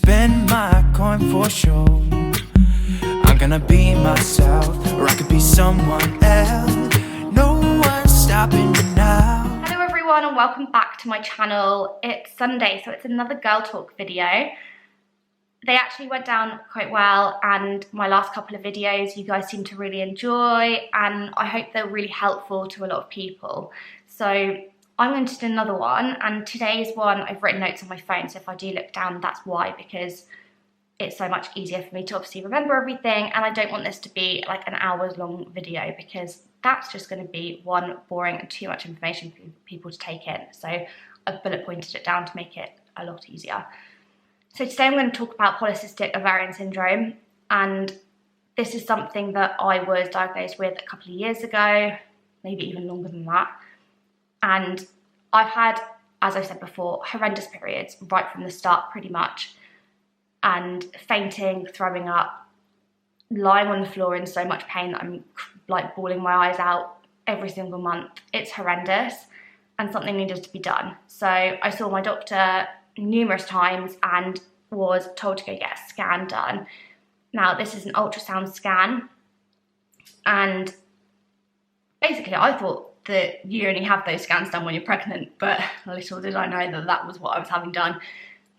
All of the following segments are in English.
spend my coin for sure. I'm gonna be myself, or I could be someone else. No one's stopping me now. Hello everyone and welcome back to my channel. It's Sunday, so it's another girl talk video. They actually went down quite well, and my last couple of videos you guys seem to really enjoy, and I hope they're really helpful to a lot of people. So I'm going to do another one, and today's one I've written notes on my phone, so if I do look down that's why, because it's so much easier for me to obviously remember everything, and I don't want this to be like an hours long video because that's just going to be one, boring and too much information for people to take in. So I've bullet pointed it down to make it a lot easier. So today I'm going to talk about polycystic ovarian syndrome, and this is something that I was diagnosed with a couple of years ago, maybe even longer than that. And I've had, as I said before, horrendous periods right from the start pretty much, and fainting, throwing up, lying on the floor in so much pain that I'm like bawling my eyes out every single month. It's horrendous and something needed to be done. So I saw my doctor numerous times and was told to go get a scan done. Now this is an ultrasound scan, and basically I thought that you only have those scans done when you're pregnant, but little did I know that that was what I was having done.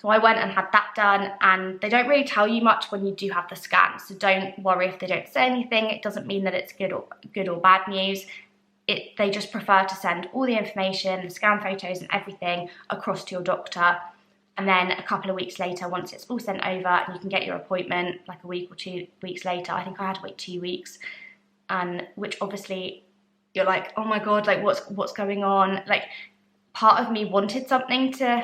So I went and had that done, and they don't really tell you much when you do have the scan, so don't worry if they don't say anything. It doesn't mean that it's good or bad news. They just prefer to send all the information, the scan photos and everything across to your doctor. And then a couple of weeks later, once it's all sent over and you can get your appointment like a week or 2 weeks later, I think I had to wait 2 weeks, and which obviously you're like, oh my God, like what's going on? Like part of me wanted something to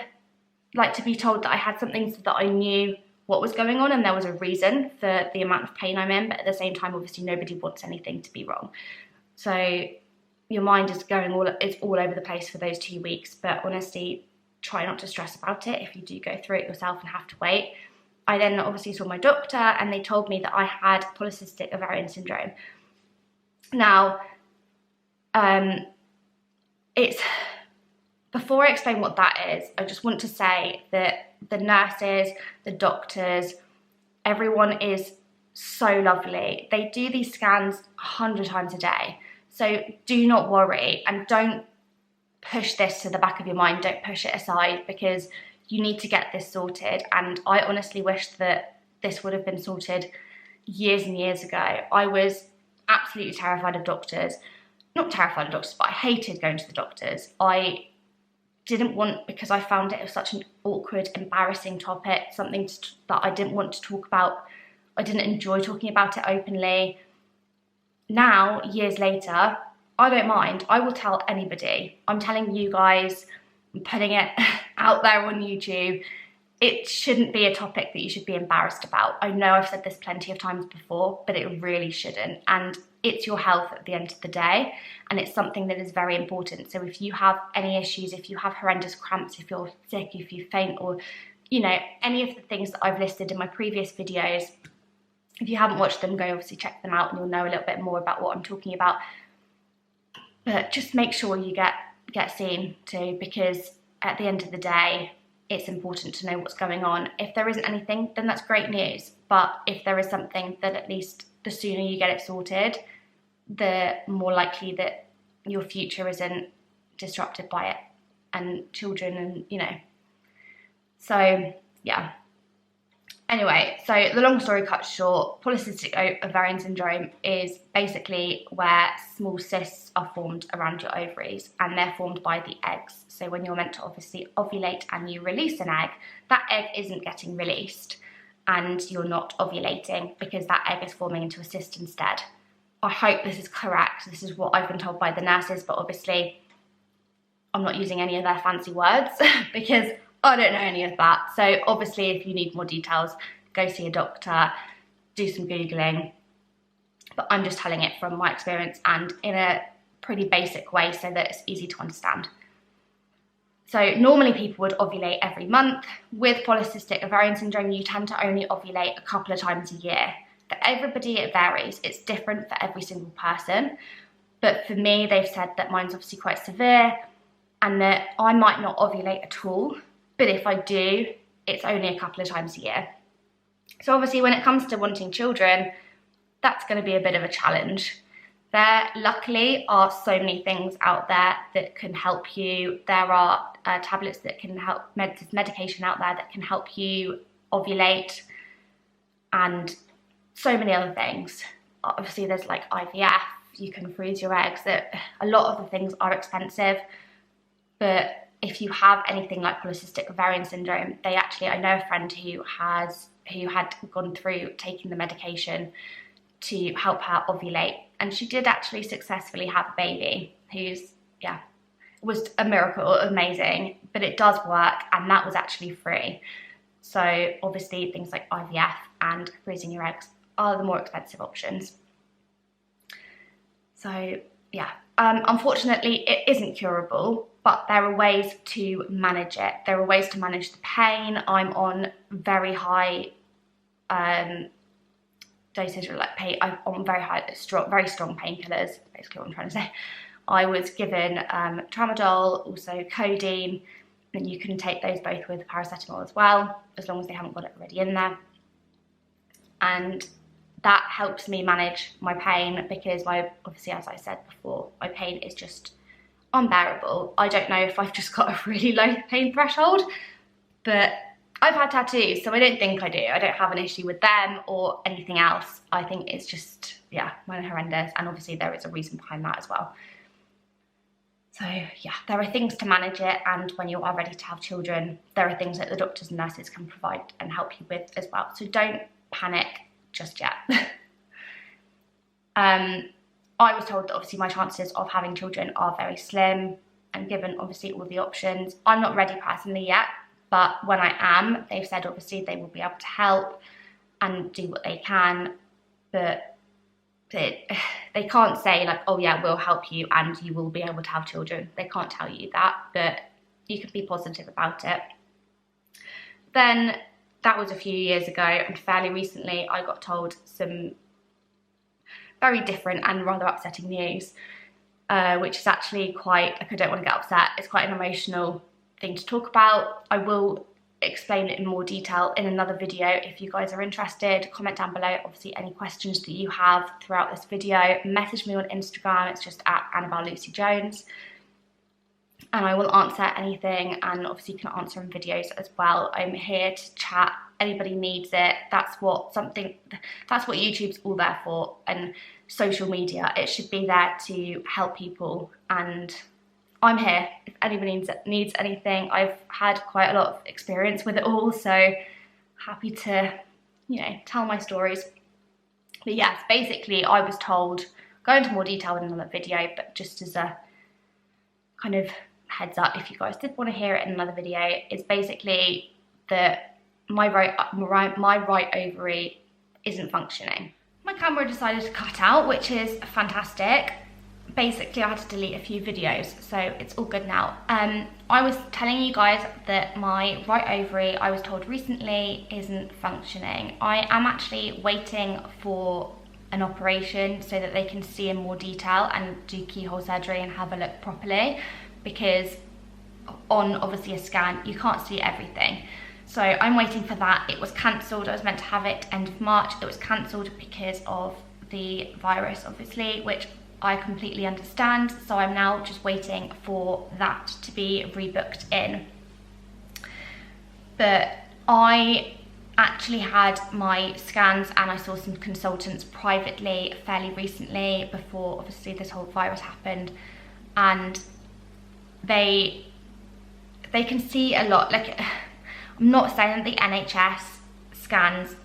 be told that I had something so that I knew what was going on and there was a reason for the amount of pain I'm in, but at the same time, obviously nobody wants anything to be wrong. So your mind is going it's all over the place for those 2 weeks, but honestly, try not to stress about it if you do go through it yourself and have to wait. I then obviously saw my doctor, and they told me that I had polycystic ovarian syndrome. Now, before I explain what that is, I just want to say that the nurses, the doctors, everyone is so lovely. They do these scans 100 times a day. So do not worry, and don't push this to the back of your mind. Don't push it aside, because you need to get this sorted. And I honestly wish that this would have been sorted years and years ago. I was absolutely terrified of doctors. Not terrified of doctors, but I hated going to the doctors. I didn't want, because I found it was such an awkward, embarrassing topic, something that I didn't want to talk about. I didn't enjoy talking about it openly. Now, years later, I don't mind. I will tell anybody. I'm telling you guys, I'm putting it out there on YouTube. It shouldn't be a topic that you should be embarrassed about. I know I've said this plenty of times before, but it really shouldn't. And it's your health at the end of the day, and it's something that is very important. So if you have any issues, if you have horrendous cramps, if you're sick, if you faint, or any of the things that I've listed in my previous videos, if you haven't watched them, go obviously check them out and you'll know a little bit more about what I'm talking about. But just make sure you get seen to, because at the end of the day, it's important to know what's going on. If there isn't anything, then that's great news. But if there is something, then at least the sooner you get it sorted, the more likely that your future isn't disrupted by it, and children, and So yeah. Anyway, so the long story cut short, polycystic ovarian syndrome is basically where small cysts are formed around your ovaries, and they're formed by the eggs. So when you're meant to obviously ovulate and you release an egg, that egg isn't getting released and you're not ovulating because that egg is forming into a cyst instead. I hope this is correct. This is what I've been told by the nurses, but obviously I'm not using any of their fancy words because I don't know any of that. So obviously if you need more details, go see a doctor, do some Googling. But I'm just telling it from my experience and in a pretty basic way so that it's easy to understand. So normally people would ovulate every month. With polycystic ovarian syndrome, you tend to only ovulate a couple of times a year. For everybody, it varies. It's different for every single person. But for me, they've said that mine's obviously quite severe and that I might not ovulate at all. But if I do, it's only a couple of times a year. So obviously when it comes to wanting children, that's going to be a bit of a challenge. There luckily are so many things out there that can help you. There are tablets that can help, there's medication out there that can help you ovulate, and so many other things. Obviously there's like IVF, you can freeze your eggs. That a lot of the things are expensive, but if you have anything like polycystic ovarian syndrome, they actually, I know a friend who had gone through taking the medication to help her ovulate, and she did actually successfully have a baby, who's, yeah, was a miracle, amazing, but it does work, and that was actually free. So obviously things like IVF and freezing your eggs are the more expensive options. So yeah, unfortunately it isn't curable, but there are ways to manage it. There are ways to manage the pain. I'm on very high dosage, like I'm on very strong painkillers, basically what I'm trying to say. I was given tramadol, also codeine, and you can take those both with paracetamol as well, as long as they haven't got it already in there. And that helps me manage my pain, because obviously, as I said before, my pain is just unbearable. I don't know if I've just got a really low pain threshold, but I've had tattoos, so I don't think I do. I don't have an issue with them or anything else. I think it's just, yeah, horrendous, and obviously there is a reason behind that as well. So yeah, there are things to manage it, and when you are ready to have children, there are things that the doctors and nurses can provide and help you with as well. So don't panic just yet. I was told that obviously my chances of having children are very slim, and given obviously all the options, I'm not ready personally yet, but when I am, they've said obviously they will be able to help and do what they can, but they can't say like, oh yeah, we'll help you and you will be able to have children. They can't tell you that, but you can be positive about it. Then that was a few years ago, and fairly recently I got told some very different and rather upsetting news, which is actually quite, like, I don't want to get upset, it's quite an emotional thing to talk about. I will explain it in more detail in another video if you guys are interested. Comment down below obviously any questions that you have throughout this video. Message me on Instagram, it's just at annabellelucyjones, and I will answer anything, and obviously you can answer in videos as well. I'm here to chat, anybody needs it. That's what YouTube's all there for, and social media, it should be there to help people, and I'm here if anybody needs anything. I've had quite a lot of experience with it all, so happy to, you know, tell my stories. But yes, basically I was told, go into more detail in another video, but just as a kind of heads up, if you guys did want to hear it in another video, is basically that my right ovary isn't functioning. My camera decided to cut out, which is fantastic. Basically I had to delete a few videos, so it's all good now. I was telling you guys that my right ovary, I was told recently, isn't functioning. I am actually waiting for an operation so that they can see in more detail and do keyhole surgery and have a look properly, because on obviously a scan you can't see everything. So I'm waiting for that. It was cancelled. I was meant to have it end of March. It was cancelled because of the virus, obviously, which I completely understand. So I'm now just waiting for that to be rebooked in. But I actually had my scans and I saw some consultants privately fairly recently, before obviously this whole virus happened, and they can see a lot. Like, I'm not saying that the NHS scans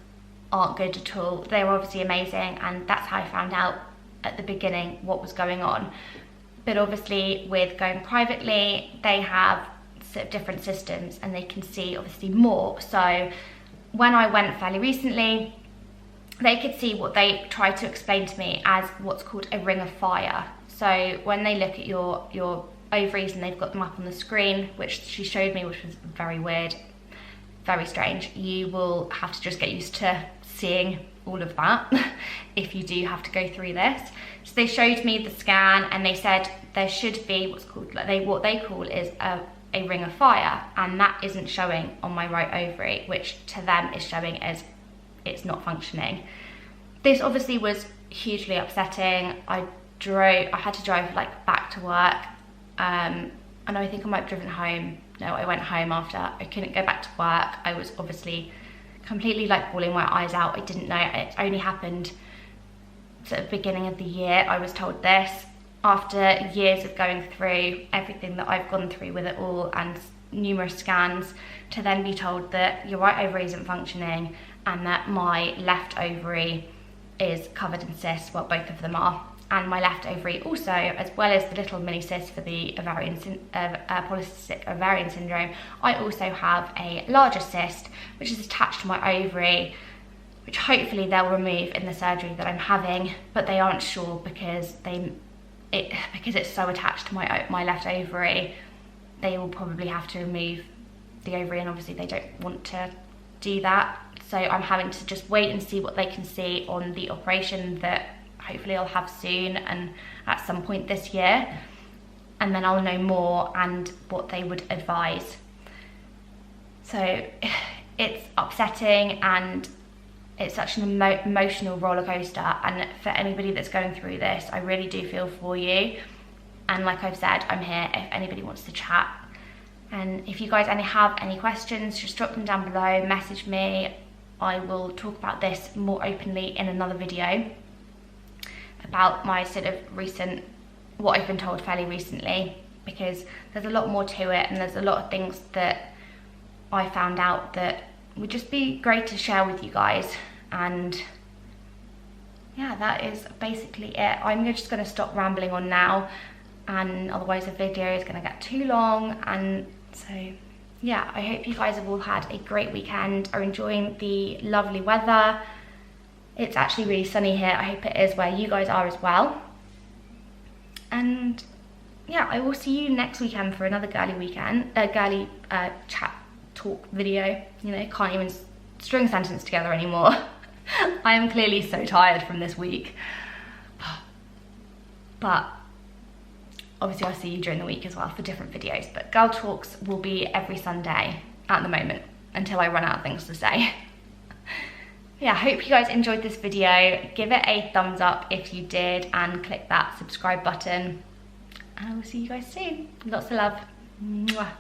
aren't good at all. They're obviously amazing, and that's how I found out at the beginning what was going on. But obviously with going privately, they have sort of different systems and they can see obviously more. So when I went fairly recently, they could see what they tried to explain to me as what's called a ring of fire. So when they look at your ovaries and they've got them up on the screen, which she showed me, which was very weird, very strange. You will have to just get used to seeing all of that if you do have to go through this. So they showed me the scan and they said there should be what's called, like what they call is a ring of fire, and that isn't showing on my right ovary, which to them is showing as it's not functioning. This obviously was hugely upsetting. I had to drive like back to work, and I think I might have driven home. No, I went home after. I couldn't go back to work. I was obviously completely like bawling my eyes out. I didn't know, it only happened at the beginning of the year. I was told this after years of going through everything that I've gone through with it all and numerous scans, to then be told that your right ovary isn't functioning and that my left ovary is covered in cysts. Well, both of them are. And my left ovary also, as well as the little mini cyst for the polycystic ovarian syndrome, I also have a larger cyst which is attached to my ovary, which hopefully they'll remove in the surgery that I'm having, but they aren't sure because it's so attached to my left ovary. They will probably have to remove the ovary, and obviously they don't want to do that. So I'm having to just wait and see what they can see on the operation that hopefully I'll have soon and at some point this year, and then I'll know more and what they would advise. So it's upsetting and it's such an emotional roller coaster, and for anybody that's going through this, I really do feel for you. And like I've said, I'm here if anybody wants to chat. And if you guys have any questions, just drop them down below, message me. I will talk about this more openly in another video about my sort of what I've been told fairly recently, because there's a lot more to it, and there's a lot of things that I found out that would just be great to share with you guys. And yeah, that is basically it. I'm just going to stop rambling on now, and otherwise the video is going to get too long. And so yeah, I hope you guys have all had a great weekend, are enjoying the lovely weather. It's actually really sunny here. I hope it is where you guys are as well. And yeah, I will see you next weekend for another girly chat talk video. You know, can't even string sentence together anymore. I am clearly so tired from this week. But obviously I'll see you during the week as well for different videos. But girl talks will be every Sunday at the moment until I run out of things to say. Yeah, I hope you guys enjoyed this video. Give it a thumbs up if you did, and click that subscribe button. And I will see you guys soon. Lots of love. Mwah.